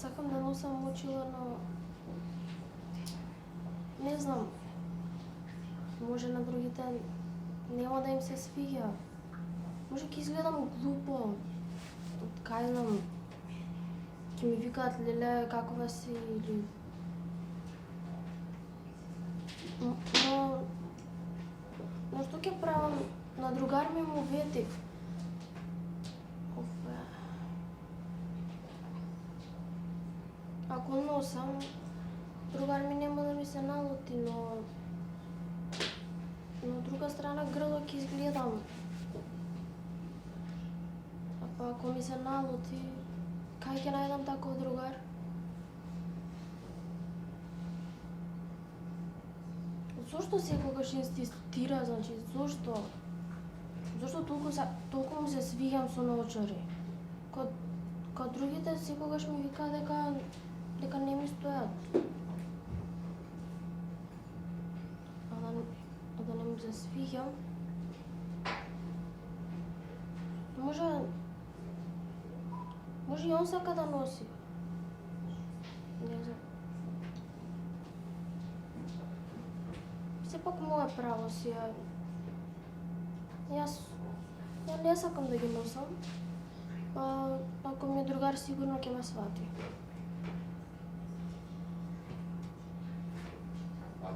сакам да носам очила, но не знам, може на другите нема да им се свиѓа. Може ќе изгледам глупо, кај знам, ќе ми викаат леле какова си или... Но што ќе правам, на другар ми му ветив. Ако носам, другар ми нема да ми се налути, но од друга страна грдо ќе изгледам. А па ако ми се налути, кај ќе најдам таков другар? Зошто секогаш инсистира, значи, зошто? Зошто толку му се свиѓам со наочари? Кога другите секогаш ми викаат дека не ми стојат. А да не му се свиѓам, може и он сака да носи. Не знам. Сепак мое право си е. Јас не сакам да ги носам, па ако ми е другар сигурно ќе ме свати.